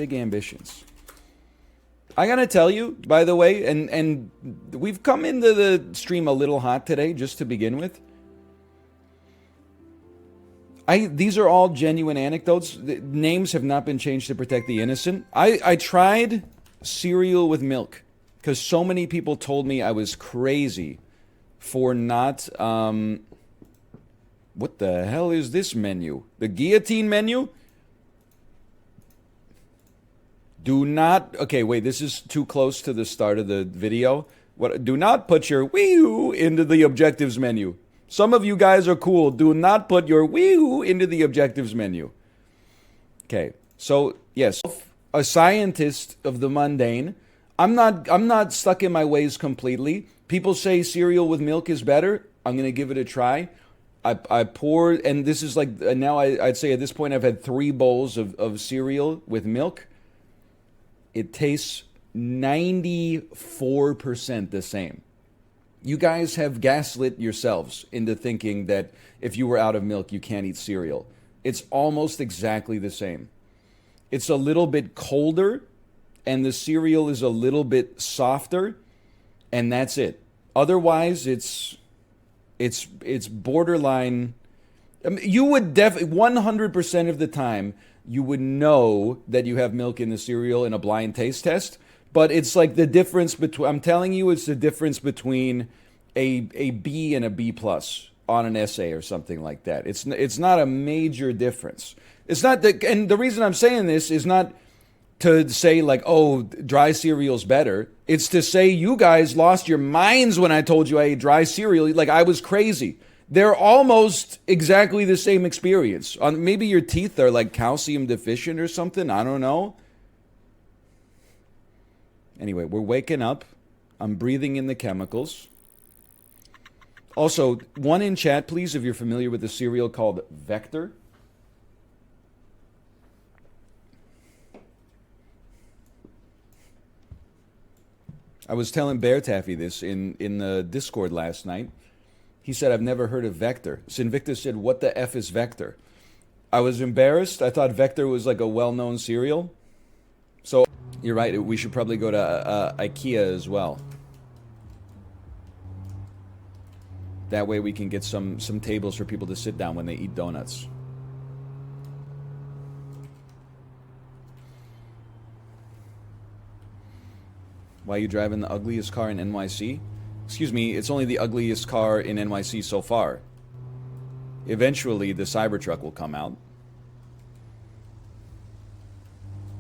Big ambitions. I gotta tell you, by the way, and we've come into the stream a little hot today, just to begin with. These are all genuine anecdotes. The names have not been changed to protect the innocent. I tried cereal with milk because so many people told me I was crazy for not... what the hell is this menu? The guillotine menu? Do not... Okay, wait, this is too close to the start of the video. Do not put your wee-oo into the objectives menu. Some of you guys are cool. Do not put your wee-oo into the objectives menu. Okay, so yes, a scientist of the mundane. I'm not stuck in my ways completely. People say cereal with milk is better. I'm gonna give it a try. I pour, and this is like now I'd say at this point I've had 3 bowls of cereal with milk. It tastes 94% the same. You guys have gaslit yourselves into thinking that if you were out of milk, you can't eat cereal. It's almost exactly the same. It's a little bit colder, and the cereal is a little bit softer, and that's it. Otherwise, it's borderline. I mean, you would 100% of the time, you would know that you have milk in the cereal in a blind taste test. But it's like the difference between, I'm telling you, it's the difference between a B and a B plus on an essay or something like that. It's not a major difference. It's not that, and the reason I'm saying this is not to say like, oh, dry cereal's better. It's to say you guys lost your minds when I told you I ate dry cereal. Like I was crazy. They're almost exactly the same experience. Maybe your teeth are like calcium deficient or something. I don't know. Anyway, we're waking up. I'm breathing in the chemicals. Also, one in chat, please, if you're familiar with the cereal called Vector. I was telling Bear Taffy this in the Discord last night. He said, I've never heard of Vector. Sinvictus said, what the F is Vector? I was embarrassed. I thought Vector was like a well-known cereal. So... You're right, we should probably go to IKEA as well. That way we can get some tables for people to sit down when they eat donuts. Why are you driving the ugliest car in NYC? Excuse me, it's only the ugliest car in NYC so far. Eventually the Cybertruck will come out.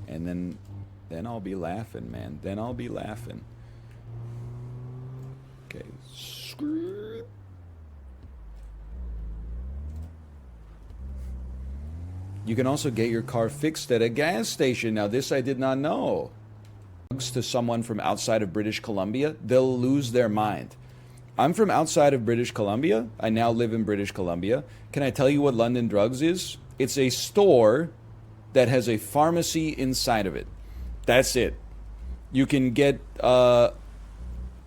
And then I'll be laughing, man. Then I'll be laughing. Okay. You can also get your car fixed at a gas station. Now, this I did not know. To someone from outside of British Columbia, they'll lose their mind. I'm from outside of British Columbia. I now live in British Columbia. Can I tell you what London Drugs is? It's a store that has a pharmacy inside of it. That's it. You can get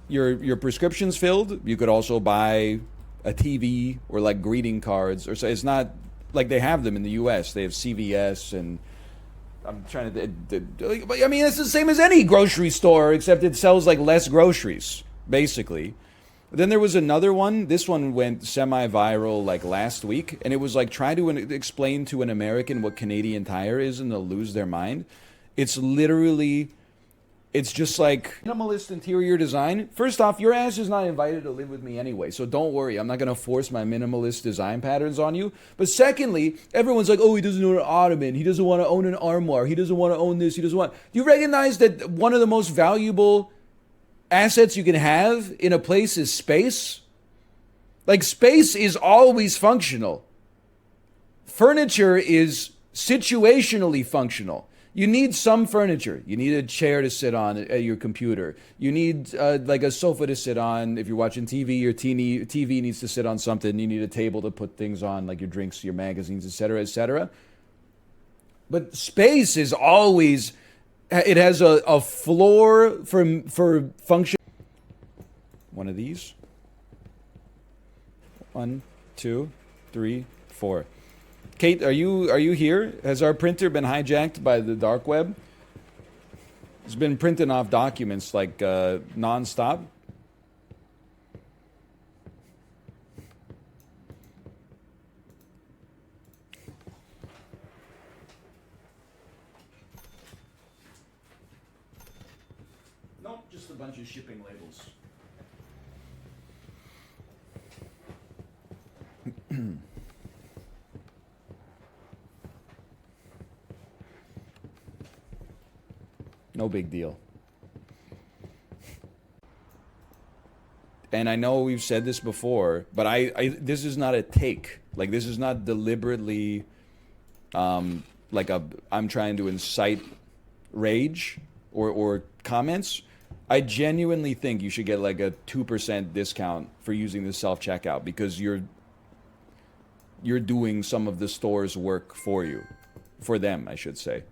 your prescriptions filled. You could also buy a TV or like greeting cards. Or so it's not like they have them in the U.S. They have CVS and I'm trying to. I mean, it's the same as any grocery store, except it sells like less groceries, basically. Then there was another one. This one went semi-viral like last week, and it was like try to explain to an American what Canadian Tire is, and they'll lose their mind. It's literally, it's just like minimalist interior design. First off, your ass is not invited to live with me anyway, so don't worry. I'm not going to force my minimalist design patterns on you. But secondly, everyone's like, oh, he doesn't own an ottoman. He doesn't want to own an armoire. He doesn't want to own this. He doesn't want... Do you recognize that one of the most valuable assets you can have in a place is space? Like, space is always functional. Furniture is situationally functional. You need some furniture. You need a chair to sit on at your computer. You need like a sofa to sit on. If you're watching TV, your TV needs to sit on something. You need a table to put things on, like your drinks, your magazines, etc., etc. But space is always, it has a floor for function. One of these. 1, 2, 3, 4. Kate, are you here? Has our printer been hijacked by the dark web? It's been printing off documents like nonstop. Nope, just a bunch of shipping labels. No big deal. And I know we've said this before, but this is not a take. Like, this is not deliberately like I'm trying to incite rage or comments. I genuinely think you should get like a 2% discount for using the self-checkout, because you're doing some of the store's work for you, for them, I should say.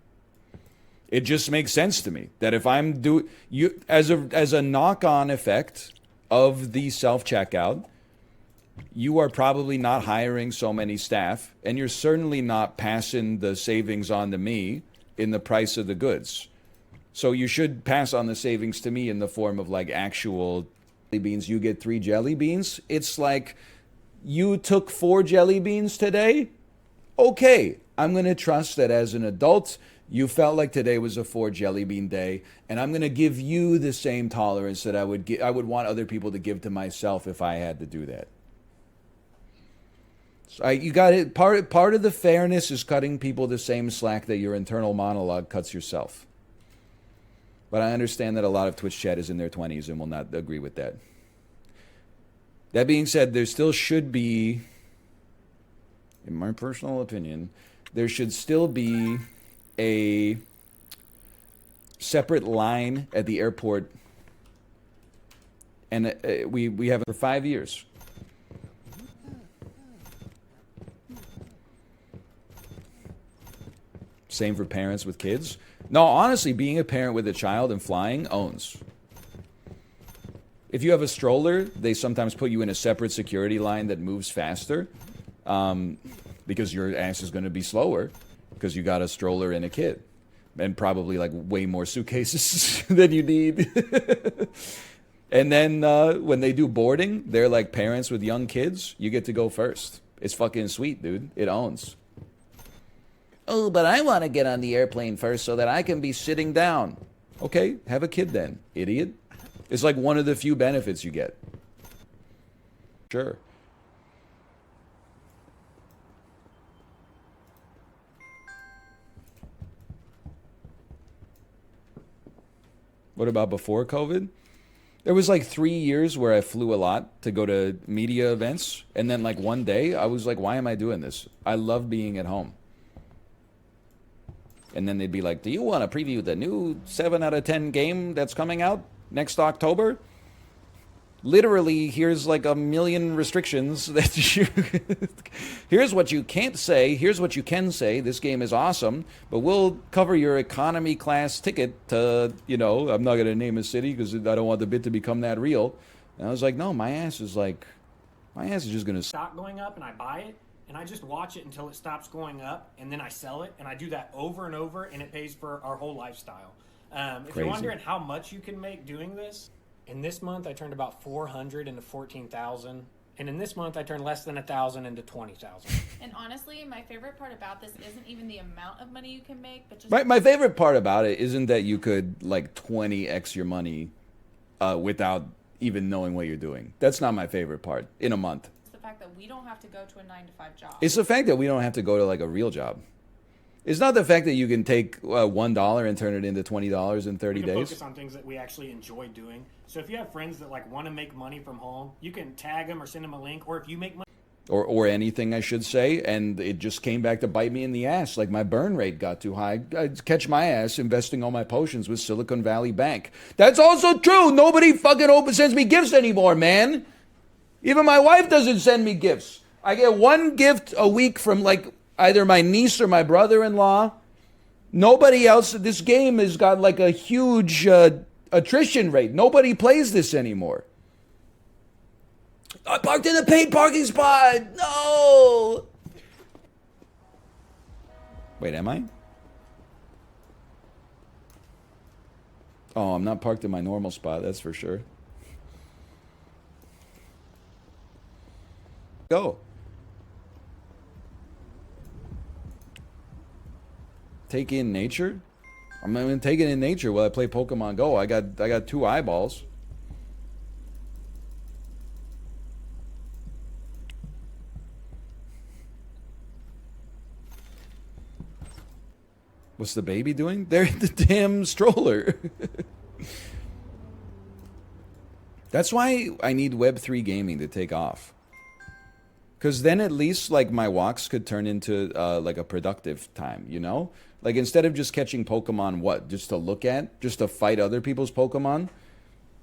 It just makes sense to me that if I'm as a knock-on effect of the self-checkout, you are probably not hiring so many staff, and you're certainly not passing the savings on to me in the price of the goods. So you should pass on the savings to me in the form of like actual jelly beans. You get 3 jelly beans. It's like, you took 4 jelly beans today? Okay, I'm going to trust that as an adult, you felt like today was a 4 jelly bean day, and I'm going to give you the same tolerance that I would want other people to give to myself if I had to do that. So you got it. Part of the fairness is cutting people the same slack that your internal monologue cuts yourself. But I understand that a lot of Twitch chat is in their 20s and will not agree with that. That being said, there still should be, in my personal opinion, there should still be a separate line at the airport, and we have it for 5 years. Same for parents with kids. No, honestly, being a parent with a child and flying owns. If you have a stroller, they sometimes put you in a separate security line that moves faster, because your ass is going to be slower because you got a stroller and a kid, and probably like way more suitcases than you need. And then when they do boarding, they're like parents with young kids. You get to go first. It's fucking sweet, dude. It owns. Oh, but I want to get on the airplane first so that I can be sitting down. Okay, have a kid then, idiot. It's like one of the few benefits you get. Sure. What about before COVID? There was like 3 years where I flew a lot to go to media events. And then like one day I was like, why am I doing this? I love being at home. And then they'd be like, do you want to preview the new 7 out of 10 game that's coming out next October? Literally, here's like a million restrictions that you... Here's what you can't say. Here's what you can say. This game is awesome, but we'll cover your economy class ticket to, you know, I'm not going to name a city because I don't want the bit to become that real. And I was like, no, my ass is just going to... Stop going up, and I buy it. And I just watch it until it stops going up, and then I sell it, and I do that over and over, and it pays for our whole lifestyle. If you're wondering how much you can make doing this, in this month I turned about 400 into 14,000, and in this month I turned less than 1,000 into 20,000. And honestly, my favorite part about this isn't even the amount of money you can make, but just my favorite part about it isn't that you could like 20x your money without even knowing what you're doing. That's not my favorite part in a month. the fact that we don't have to go to a 9-to-5 job. It's the fact that we don't have to go to like a real job. It's not the fact that you can take $1 and turn it into $20 in 30 we can days. Focus on things that we actually enjoy doing. So if you have friends that like want to make money from home, you can tag them or send them a link. Or if you make money, or anything, I should say, and it just came back to bite me in the ass. Like my burn rate got too high. I'd catch my ass investing all my potions with Silicon Valley Bank. That's also true. Nobody fucking sends me gifts anymore, man. Even my wife doesn't send me gifts. I get one gift a week from like either my niece or my brother-in-law. Nobody else. This game has got like a huge attrition rate. Nobody plays this anymore. I parked in a paid parking spot. No. Wait, am I? Oh, I'm not parked in my normal spot, that's for sure. Go. Take in nature? I'm gonna take it in nature while I play Pokemon Go. I got 2 eyeballs. What's the baby doing? They're in the damn stroller. That's why I need Web3 gaming to take off. Because then at least like my walks could turn into like a productive time, you know? Like instead of just catching Pokemon, what? Just to look at? Just to fight other people's Pokemon?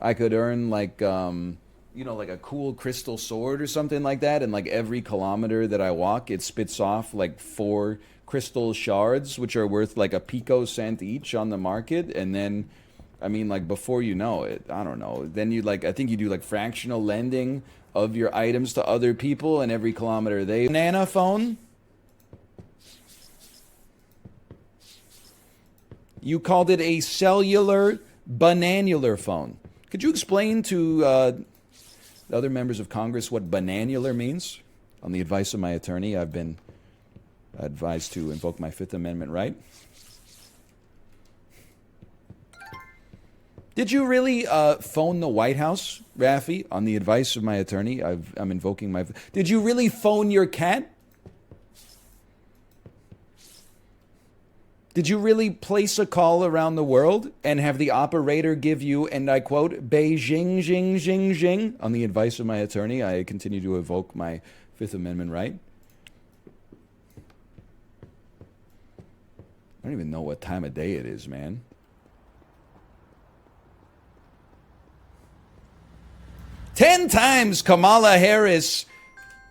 I could earn like, you know, like a cool crystal sword or something like that. And like every kilometer that I walk, it spits off like 4 crystal shards, which are worth like a pico-cent each on the market. And then, I mean, like before you know it, I don't know. Then you like, I think you do like fractional lending of your items to other people, and every kilometer they banana phone. You called it a cellular bananular phone. Could you explain to the other members of Congress what bananular means? On the advice of my attorney, I've been advised to invoke my Fifth Amendment right. Did you really phone the White House, Raffi? On the advice of my attorney, I'm invoking my... Did you really phone your cat? Did you really place a call around the world and have the operator give you, and I quote, Beijing, Jing, Jing, Jing? On the advice of my attorney, I continue to evoke my Fifth Amendment right. I don't even know what time of day it is, man. Ten times Kamala Harris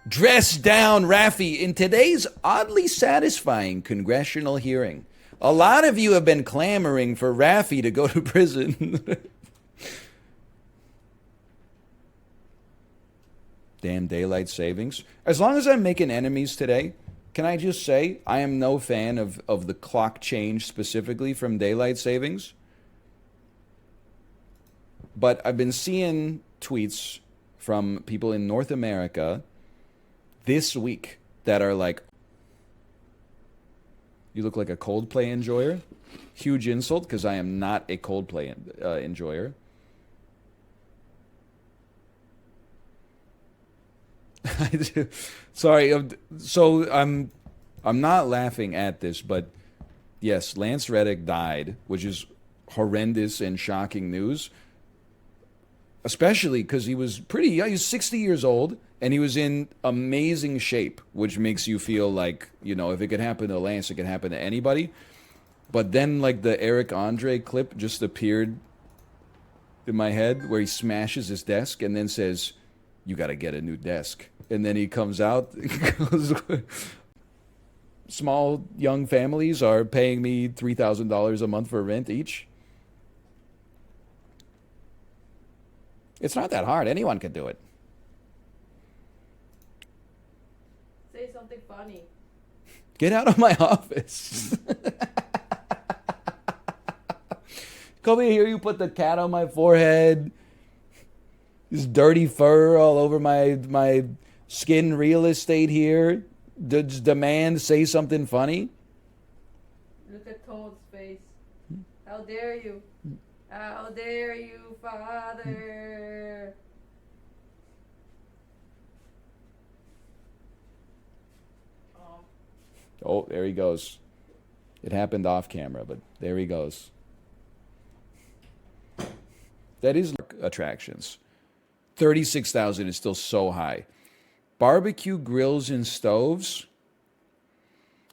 dressed down Raffi in today's oddly satisfying congressional hearing. A lot of you have been clamoring for Raffi to go to prison. Damn daylight savings. As long as I'm making enemies today, can I just say I am no fan of the clock change specifically from daylight savings? But I've been seeing tweets from people in North America this week that are like, you look like a Coldplay enjoyer. Huge insult, because I am not a Coldplay enjoyer. Sorry, so I'm not laughing at this, but yes, Lance Reddick died, which is horrendous and shocking news. Especially because he was pretty young. He was 60 years old, and he was in amazing shape, which makes you feel like, you know, if it could happen to Lance, it could happen to anybody. But then, like, the Eric Andre clip just appeared in my head where he smashes his desk and then says, you got to get a new desk. And then he comes out and goes, small, young families are paying me $3,000 a month for rent each. It's not that hard. Anyone can do it. Say something funny. Get out of my office. Come in here, you put the cat on my forehead. This dirty fur all over my skin real estate here. Just demand, say something funny. Look at Toad's face. How dare you? How dare you, Father? Oh, there he goes. It happened off camera, but there he goes. That is attractions. 36,000 is still so high. Barbecue grills and stoves,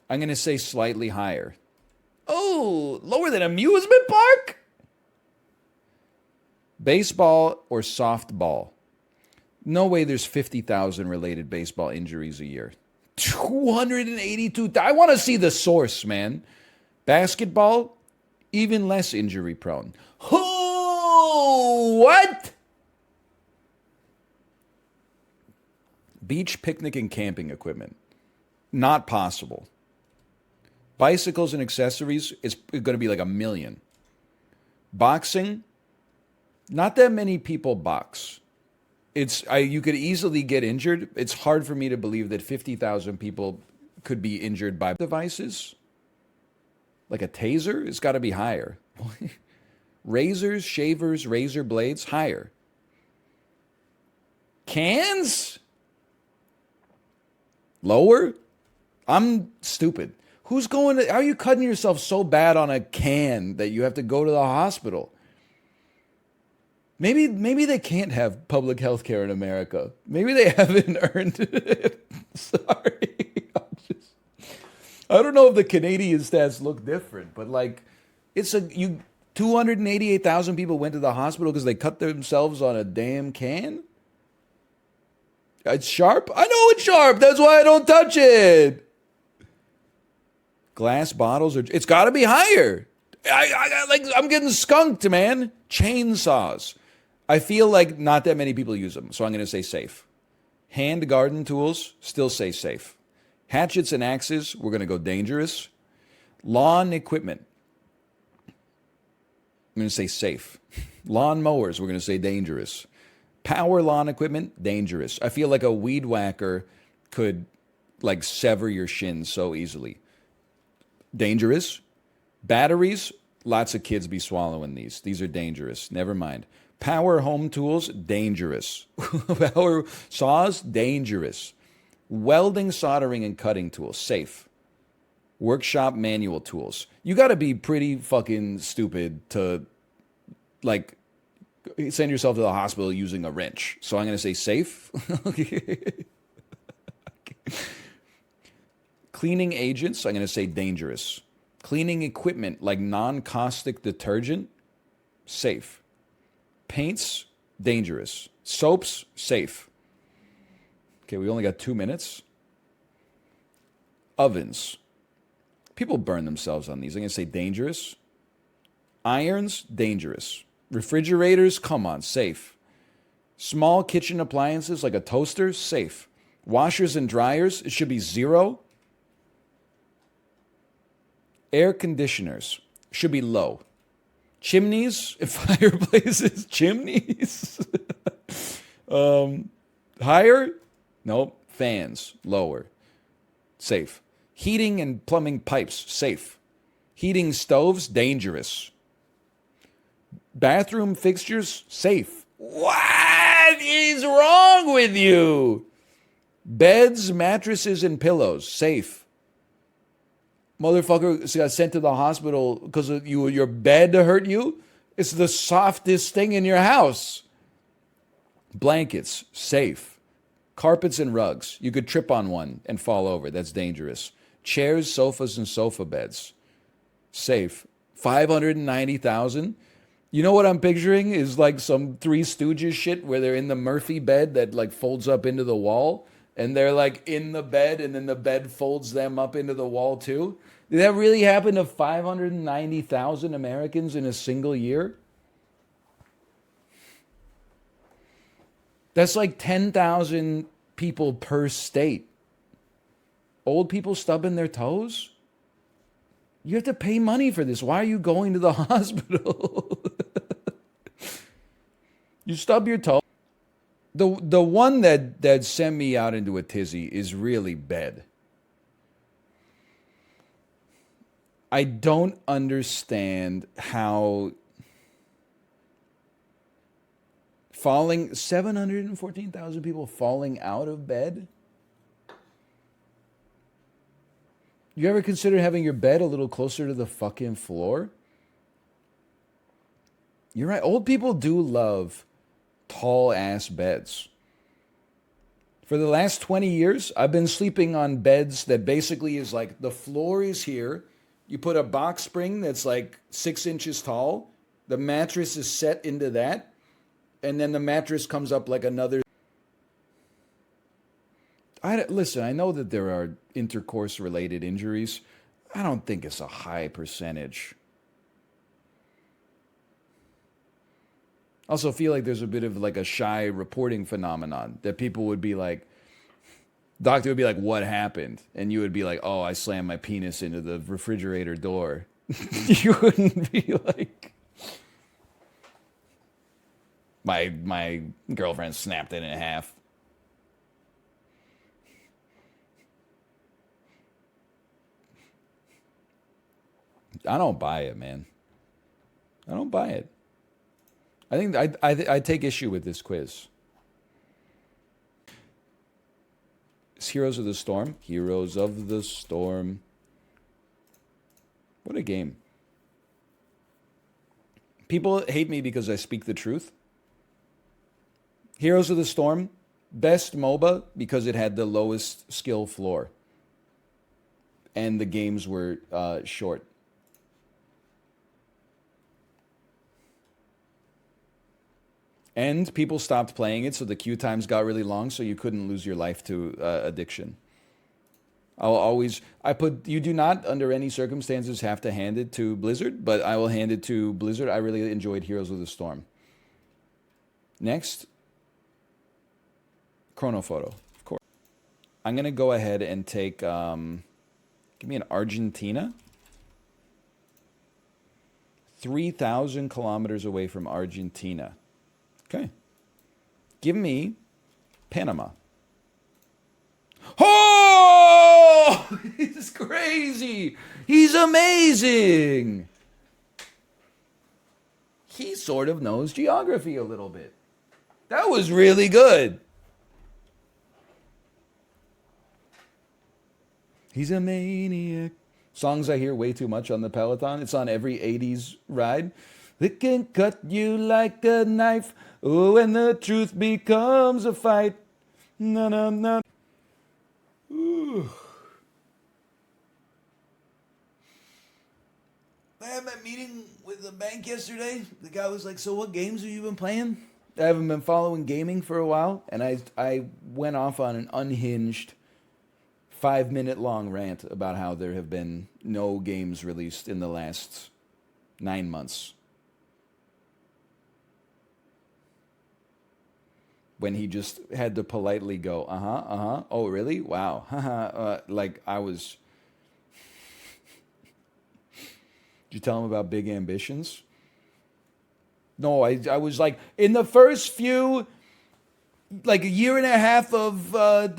I'm going to say slightly higher. Oh, lower than amusement park? Baseball or softball? No way there's 50,000 related baseball injuries a year. 282. I want to see the source, man. Basketball, even less injury prone. Oh, what? Beach picnic and camping equipment. Not possible. Bicycles and accessories is going to be like $1 million. Boxing, not that many people box. You could easily get injured. It's hard for me to believe that 50,000 people could be injured by devices. Like a taser, it's got to be higher. Razors, shavers, razor blades, higher. Cans? Lower? I'm stupid. How are you cutting yourself so bad on a can that you have to go to the hospital? Maybe they can't have public health care in America. Maybe they haven't earned it. Sorry. I don't know if the Canadian stats look different, but like 288,000 people went to the hospital because they cut themselves on a damn can? It's sharp? I know it's sharp. That's why I don't touch it. Glass bottles it's got to be higher. I'm getting skunked, man. Chainsaws. I feel like not that many people use them, so I'm going to say safe. Hand garden tools, still say safe. Hatchets and axes, we're going to go dangerous. Lawn equipment, I'm going to say safe. Lawn mowers, we're going to say dangerous. Power lawn equipment, dangerous. I feel like a weed whacker could like sever your shins so easily. Dangerous. Batteries, lots of kids be swallowing these. These are dangerous. Never mind. Power home tools, dangerous. Power saws, dangerous. Welding, soldering, and cutting tools, safe. Workshop manual tools. You got to be pretty fucking stupid to like send yourself to the hospital using a wrench. So I'm going to say safe. Cleaning agents, I'm going to say dangerous. Cleaning equipment like non-caustic detergent, safe. Paints, dangerous. Soaps, safe. Okay, we only got 2 minutes. Ovens. People burn themselves on these. I'm going to say dangerous. Irons, dangerous. Refrigerators, come on, safe. Small kitchen appliances like a toaster, safe. Washers and dryers, it should be 0. Air conditioners should be low. Chimneys, fireplaces, chimneys. Higher? Nope. Fans, lower. Safe. Heating and plumbing pipes, safe. Heating stoves, dangerous. Bathroom fixtures, safe. What is wrong with you? Beds, mattresses, and pillows, safe. Motherfucker got sent to the hospital because of your bed hurt you? It's the softest thing in your house. Blankets, safe. Carpets and rugs. You could trip on one and fall over. That's dangerous. Chairs, sofas, and sofa beds. Safe. 590,000. You know what I'm picturing is like some Three Stooges shit where they're in the Murphy bed that like folds up into the wall. And they're like in the bed, and then the bed folds them up into the wall too. Did that really happen to 590,000 Americans in a single year? That's like 10,000 people per state. Old people stubbing their toes? You have to pay money for this. Why are you going to the hospital? You stub your toe. The one that sent me out into a tizzy is really bed. I don't understand how 714,000 people falling out of bed. You ever consider having your bed a little closer to the fucking floor? You're right. Old people do love tall ass beds. For the last 20 years, I've been sleeping on beds that basically is like the floor is here. You put a box spring that's like 6 inches tall. The mattress is set into that. And then the mattress comes up like another. Listen, I know that there are intercourse related injuries. I don't think it's a high percentage. Also feel like there's a bit of like a shy reporting phenomenon that people would be like, doctor would be like, what happened? And you would be like, oh, I slammed my penis into the refrigerator door. You wouldn't be like, My girlfriend snapped it in half. I don't buy it, man. I don't buy it. I think I take issue with this quiz. It's Heroes of the Storm. Heroes of the Storm. What a game. People hate me because I speak the truth. Heroes of the Storm, best MOBA because it had the lowest skill floor. And the games were short. And people stopped playing it, so the queue times got really long, so you couldn't lose your life to addiction. You do not, under any circumstances, have to hand it to Blizzard, but I will hand it to Blizzard. I really enjoyed Heroes of the Storm. Next, Chronophoto, of course. I'm going to go ahead and take, give me an Argentina. 3,000 kilometers away from Argentina. Okay. Give me Panama. Oh! He's crazy. He's amazing. He sort of knows geography a little bit. That was really good. He's a maniac. Songs I hear way too much on the Peloton. It's on every 80s ride. It can cut you like a knife. Oh, when the truth becomes a fight. No, no, no. Ooh. I had my meeting with the bank yesterday. The guy was like, so what games have you been playing? I haven't been following gaming for a while. And I went off on an unhinged 5-minute long rant about how there have been no games released in the last 9 months. When he just had to politely go, oh, really? Wow. Like I was... Did you tell him about big ambitions? No, I was like, in the first few, like a year and a half of the